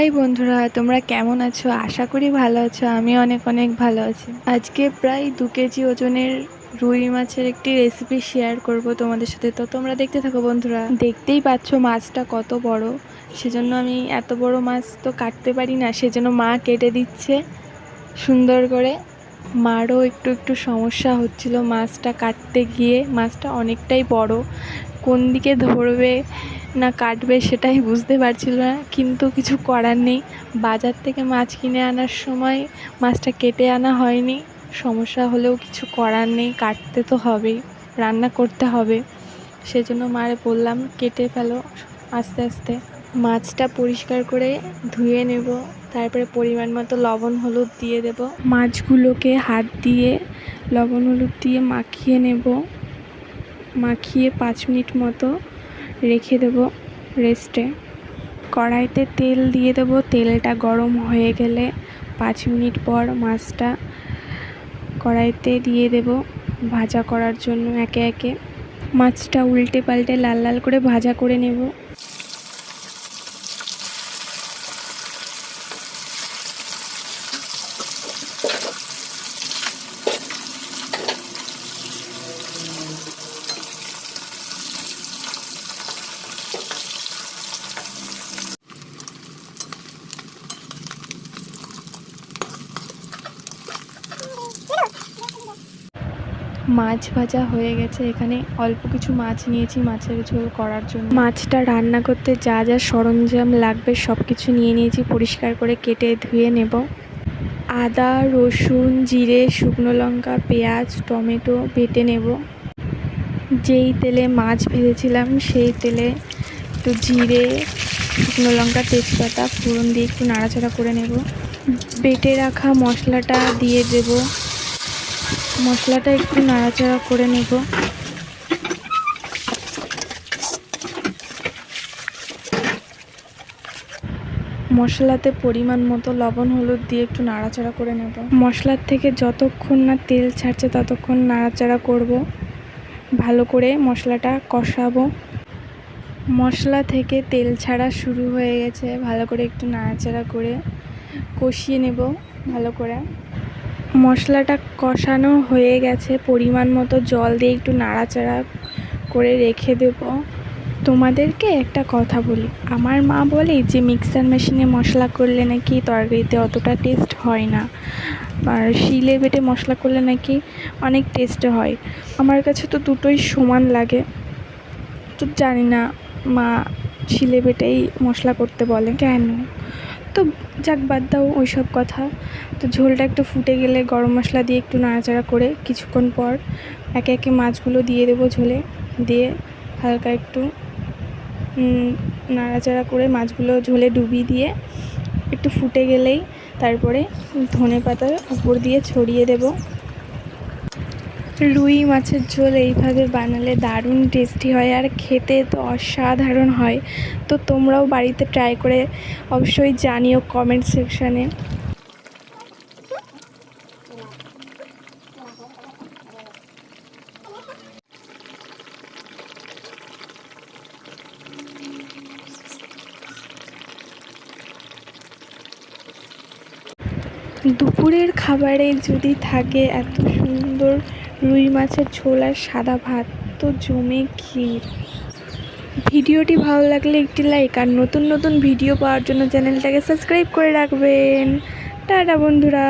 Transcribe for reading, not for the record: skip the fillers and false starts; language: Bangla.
হাই বন্ধুরা, তোমরা কেমন আছো? আশা করি ভালো আছো। আমি অনেক অনেক ভালো আছি। আজকে প্রায় 2 কেজি ওজনের রুই মাছের একটি রেসিপি শেয়ার করব তোমাদের সাথে। তো তোমরা দেখতে থাকো বন্ধুরা। দেখতেই পাচ্ছ মাছটা কত বড়। সেজন্য আমি এত বড় মাছ তো কাটতে পারি না, সেজন্য মা কেটে দিচ্ছে সুন্দর করে। মারও একটু একটু সমস্যা হচ্ছিল মাছটা কাটতে গিয়ে। মাছটা অনেকটাই বড়, কোন দিকে ধরবে না কাটবে সেটাই বুঝতে পারছিল না, কিন্তু কিছু করার নেই। বাজার থেকে মাছ কিনে আনার সময় মাছটা কেটে আনা হয়নি। সমস্যা হলেও কিছু করার নেই, কাটতে তো হবেই, রান্না করতে হবে। সেজন্য মারে বললাম কেটে ফেলো আস্তে আস্তে। মাছটা পরিষ্কার করে ধুয়ে নেব, তারপরে পরিমাণ মতো লবণ হলুদ দিয়ে দেব। মাছগুলোকে হাত দিয়ে লবণ হলুদ দিয়ে মাখিয়ে নেব। মাখিয়ে 5 মিনিট মতো রেখে দেব রেস্টে। কড়াইতে তেল দিয়ে দেব। তেলটা গরম হয়ে গেলে 5 মিনিট পর মাছটা কড়াইতে দিয়ে দেব ভাজা করার জন্য। একে একে মাছটা উল্টে পাল্টে লাল লাল করে ভাজা করে নেব। মাছ ভাজা হয়ে গেছে। এখানে অল্প কিছু মাছ নিয়েছি মাছের ঝোল করার জন্য। মাছটা রান্না করতে যা যা সরঞ্জাম লাগবে সব কিছু নিয়ে নিয়েছি, পরিষ্কার করে কেটে ধুয়ে নেব। আদা, রসুন, জিরে, শুকনো লঙ্কা, পেঁয়াজ, টমেটো বেটে নেব। যেই তেলে মাছ ভেজেছিলাম সেই তেলে একটু জিরে, শুকনো লঙ্কা, তেজপাতা ফোড়ন দিয়ে একটু নাড়াচাড়া করে নেব। বেটে রাখা মশলাটা দিয়ে দেব। মশলাটা একটু নাড়াচাড়া করে নেব। মশলাতে পরিমাণ মতো লবণ হলুদ দিয়ে একটু নাড়াচাড়া করে নেব। মশলার থেকে যতক্ষণ না তেল ছাড়ছে ততক্ষণ নাড়াচাড়া করব। ভালো করে মশলাটা কষাবো। মশলা থেকে তেল ছাড়া শুরু হয়ে গেছে, ভালো করে একটু নাড়াচাড়া করে কষিয়ে নেব ভালো করে। মশলাটা কষানো হয়ে গেছে, পরিমাণ মতো জল দিয়ে একটু নাড়াচাড়া করে রেখে দেব। তোমাদেরকে একটা কথা বলি, আমার মা বলে যে মিক্সার মেশিনে মশলা করলে নাকি তরকারিতে অতটা টেস্ট হয় না, আর শিলে বেটে মশলা করলে নাকি অনেক টেস্ট হয়। আমার কাছে তো দুটোই সমান লাগে। তো জানি না মা শিলে বেটেই মশলা করতে বলে কেন, তো যাক বাদ দাও ওই সব কথা। তো ঝোলটা একটু ফুটে গেলে গরম মশলা দিয়ে একটু নাড়াচাড়া করে কিছুক্ষণ পর একে একে মাছগুলো দিয়ে দেবো ঝোলে। দিয়ে হালকা একটু নাড়াচাড়া করে মাছগুলো ঝোলে ডুবিয়ে দিয়ে একটু ফুটে গেলেই তারপরে ধনেপাতা উপর দিয়ে ছড়িয়ে দেব। রুই মাছের ঝোল এইভাবে বানালে দারুণ টেস্টি হয়, আর খেতে তো অসাধারণ হয়। তো তোমরাও বাড়িতে ট্রাই করে অবশ্যই জানিও কমেন্ট সেকশানে। দুপুরের খাবারে যদি থাকে এত সুন্দর রুই মাছের ঝোল আর সাদা ভাত, তো জমে ক্ষীর। ভিডিওটি ভালো লাগলে একটি লাইক, আর নতুন নতুন ভিডিও পাওয়ার জন্য চ্যানেলটাকে সাবস্ক্রাইব করে রাখবেন। টাটা বন্ধুরা।